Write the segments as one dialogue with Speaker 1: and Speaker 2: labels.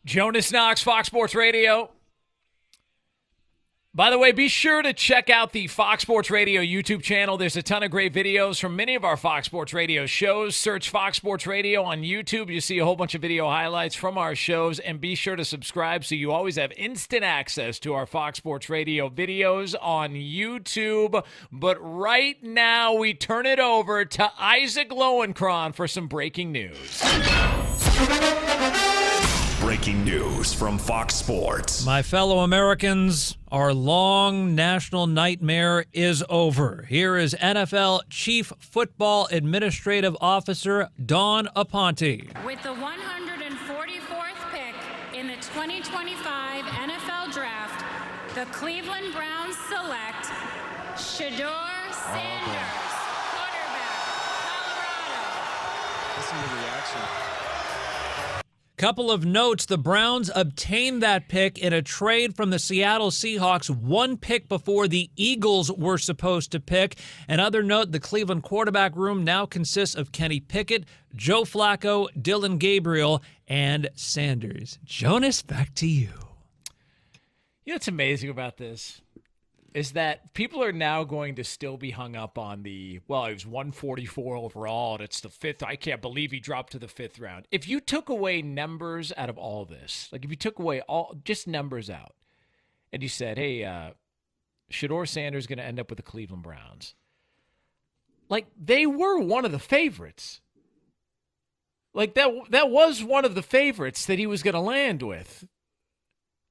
Speaker 1: Jonas Knox, Fox Sports Radio. By the way, be sure to check out the Fox Sports Radio YouTube channel. There's a ton of great videos from many of our Fox Sports Radio shows. Search Fox Sports Radio on YouTube. You see a whole bunch of video highlights from our shows. And be sure to subscribe so you always have instant access to our Fox Sports Radio videos on YouTube. But right now, we turn it over to Isaac Lowenkron for some breaking news.
Speaker 2: Breaking news from Fox Sports.
Speaker 3: My fellow Americans, our long national nightmare is over. Here is NFL Chief Football Administrative Officer Dawn Aponte.
Speaker 4: With the 144th pick in the 2025 NFL Draft, the Cleveland Browns select Shedeur Sanders, quarterback, Colorado.
Speaker 5: Listen to the reaction.
Speaker 3: Couple of notes. The Browns obtained that pick in a trade from the Seattle Seahawks, one pick before the Eagles were supposed to pick. Another note, the Cleveland quarterback room now consists of Kenny Pickett, Joe Flacco, Dylan Gabriel, and Sanders. Jonas, back to you.
Speaker 1: You know what's amazing about this is that people are now going to still be hung up on the, well, he was 144 overall, and it's the fifth. I can't believe he dropped to the fifth round. If you took away numbers out of all this, like if you took away all just numbers out, and you said, hey, Shedeur Sanders is going to end up with the Cleveland Browns, like they were one of the favorites. Like that was one of the favorites that he was going to land with.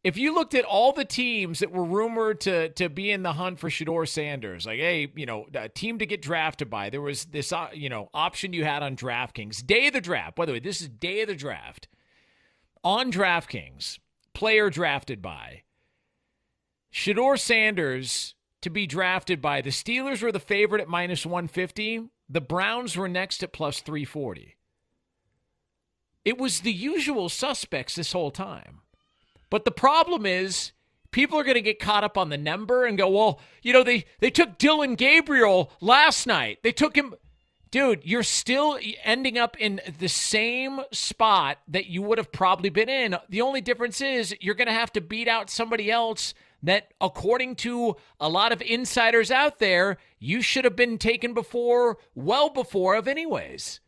Speaker 1: If you looked at all the teams that were rumored to be in the hunt for Shedeur Sanders, like, hey, a team to get drafted by, there was this, option you had on DraftKings. Day of the draft. By the way, this is day of the draft. On DraftKings, player drafted by. Shedeur Sanders to be drafted by. The Steelers were the favorite at minus 150. The Browns were next at plus 340. It was the usual suspects this whole time. But the problem is people are going to get caught up on the number and go, well, they took Dylan Gabriel last night. They took him. Dude, you're still ending up in the same spot that you would have probably been in. The only difference is you're going to have to beat out somebody else that, according to a lot of insiders out there, you should have been taken well before of anyways.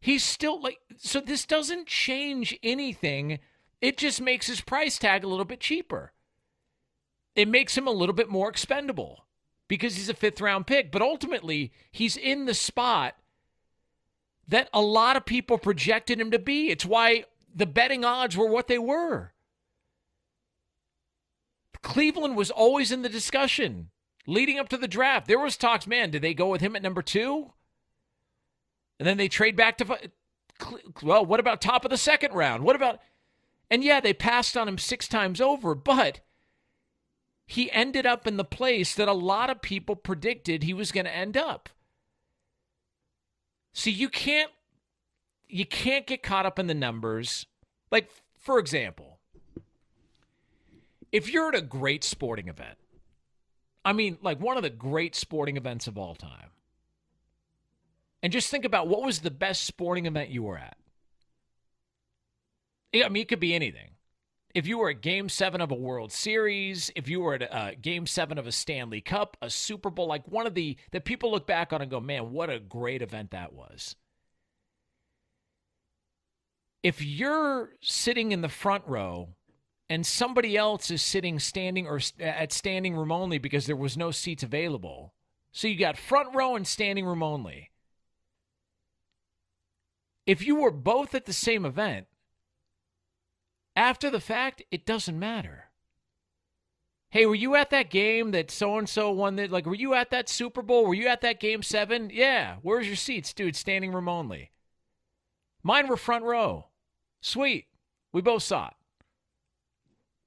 Speaker 1: He's still so this doesn't change anything. It just makes his price tag a little bit cheaper. It makes him a little bit more expendable because he's a fifth-round pick. But ultimately, he's in the spot that a lot of people projected him to be. It's why the betting odds were what they were. Cleveland was always in the discussion leading up to the draft. There was talks, man, did they go with him at number 2? And then they trade back to, well, what about top of the second round? What about... And yeah, they passed on him 6 times over, but he ended up in the place that a lot of people predicted he was going to end up. See, you can't get caught up in the numbers. Like, for example, if you're at a great sporting event, I mean, like one of the great sporting events of all time, and just think about what was the best sporting event you were at. I mean, it could be anything. If you were at Game 7 of a World Series, if you were at Game 7 of a Stanley Cup, a Super Bowl, like one of the that people look back on and go, man, what a great event that was. If you're sitting in the front row and somebody else is sitting standing or at standing room only because there was no seats available, so you got front row and standing room only. If you were both at the same event, after the fact, it doesn't matter. Hey, were you at that game that so-and-so won? Like, were you at that Super Bowl? Were you at that Game 7? Yeah. Where's your seats? Dude, standing room only. Mine were front row. Sweet. We both saw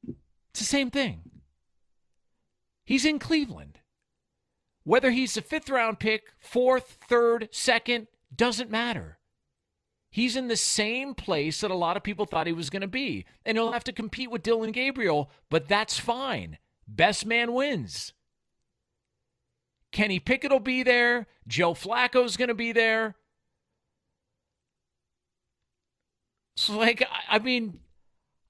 Speaker 1: it. It's the same thing. He's in Cleveland. Whether he's a fifth-round pick, fourth, third, second, doesn't matter. He's in the same place that a lot of people thought he was going to be. And he'll have to compete with Dylan Gabriel, but that's fine. Best man wins. Kenny Pickett will be there. Joe Flacco's going to be there. So, like, I mean,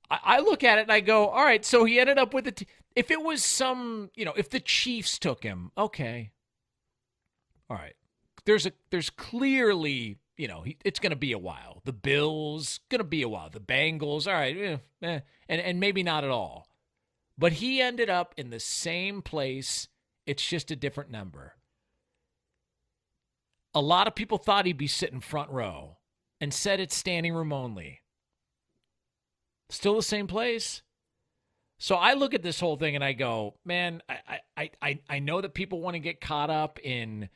Speaker 1: I look at it and I go, all right, so he ended up with it. If it was some, if the Chiefs took him, okay. All right. There's clearly, it's going to be a while. The Bills, going to be a while. The Bengals, all right, and maybe not at all. But he ended up in the same place. It's just a different number. A lot of people thought he'd be sitting front row and said it's standing room only. Still the same place. So I look at this whole thing and I go, man, I know that people want to get caught up in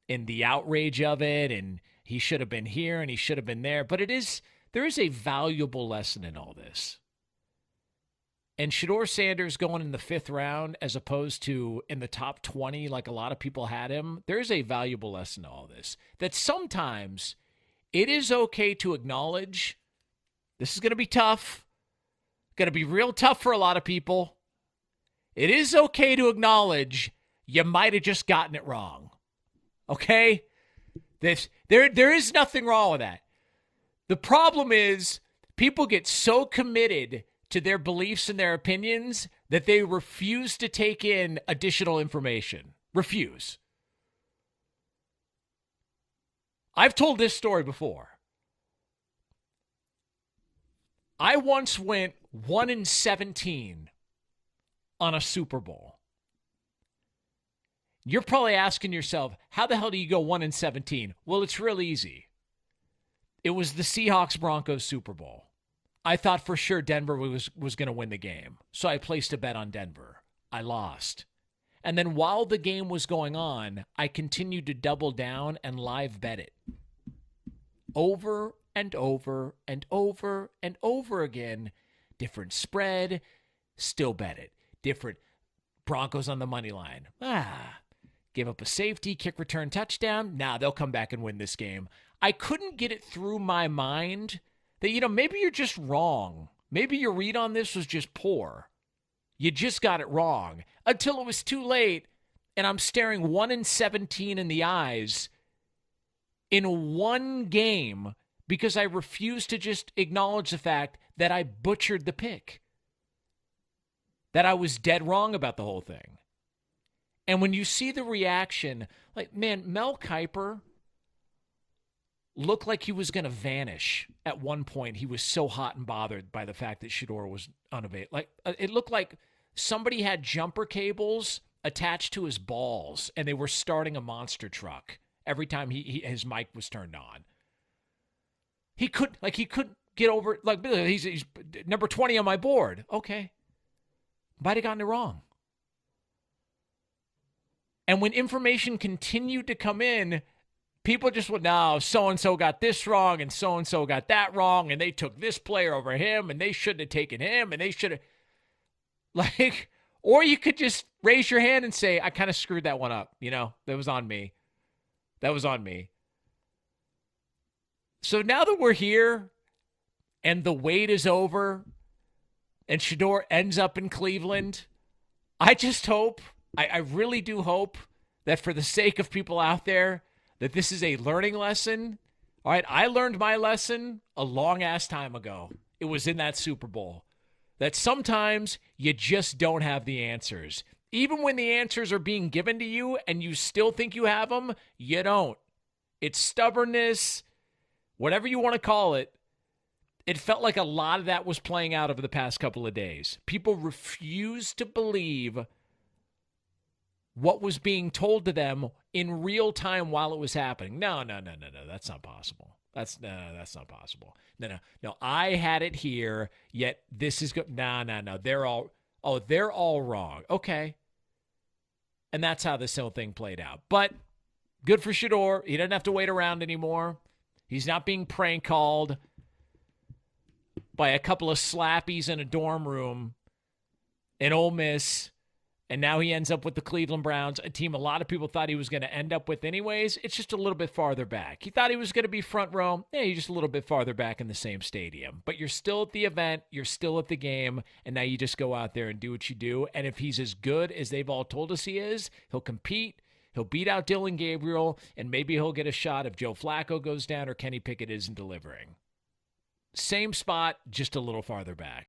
Speaker 1: the outrage of it, and he should have been here and he should have been there. But there is a valuable lesson in all this. And Shedeur Sanders going in the 5th round as opposed to in the top 20 like a lot of people had him, there is a valuable lesson in all this. That sometimes it is okay to acknowledge this is going to be tough. Going to be real tough for a lot of people. It is okay to acknowledge you might have just gotten it wrong. Okay? There is nothing wrong with that. The problem is people get so committed to their beliefs and their opinions that they refuse to take in additional information. Refuse. I've told this story before. I once went 1-17 on a Super Bowl. You're probably asking yourself, how the hell do you go 1-17? Well, it's real easy. It was the Seahawks-Broncos Super Bowl. I thought for sure Denver was going to win the game, so I placed a bet on Denver. I lost. And then while the game was going on, I continued to double down and live bet it. Over and over and over and over again. Different spread, still bet it. Different Broncos on the money line. Give up a safety, kick return touchdown. They'll come back and win this game. I couldn't get it through my mind that, maybe you're just wrong. Maybe your read on this was just poor. You just got it wrong. Until it was too late, and I'm staring 1-17 in the eyes in one game because I refused to just acknowledge the fact that I butchered the pick. That I was dead wrong about the whole thing. And when you see the reaction, Mel Kiper looked like he was going to vanish at one point. He was so hot and bothered by the fact that Shedeur was unavailable. It looked like somebody had jumper cables attached to his balls, and they were starting a monster truck every time his mic was turned on. He couldn't get over it. He's number 20 on my board. Okay. Might have gotten it wrong. And when information continued to come in, people just went, no, so-and-so got this wrong and so-and-so got that wrong and they took this player over him and they shouldn't have taken him and they should have. Or you could just raise your hand and say, I kind of screwed that one up. That was on me. That was on me. So now that we're here and the wait is over and Shedeur ends up in Cleveland, I just hope, I really do hope that for the sake of people out there, that this is a learning lesson. All right, I learned my lesson a long-ass time ago. It was in that Super Bowl. That sometimes you just don't have the answers. Even when the answers are being given to you and you still think you have them, you don't. It's stubbornness, whatever you want to call it. It felt like a lot of that was playing out over the past couple of days. People refused to believe what was being told to them in real time while it was happening. No, that's not possible. That's not possible. No, I had it here, yet this is good. No. They're all wrong. Okay. And that's how this whole thing played out. But good for Shedeur. He doesn't have to wait around anymore. He's not being prank called by a couple of slappies in a dorm room in Ole Miss. And now he ends up with the Cleveland Browns, a team a lot of people thought he was going to end up with anyways. It's just a little bit farther back. He thought he was going to be front row. Yeah, you're just a little bit farther back in the same stadium. But you're still at the event. You're still at the game. And now you just go out there and do what you do. And if he's as good as they've all told us he is, he'll compete. He'll beat out Dylan Gabriel. And maybe he'll get a shot if Joe Flacco goes down or Kenny Pickett isn't delivering. Same spot, just a little farther back.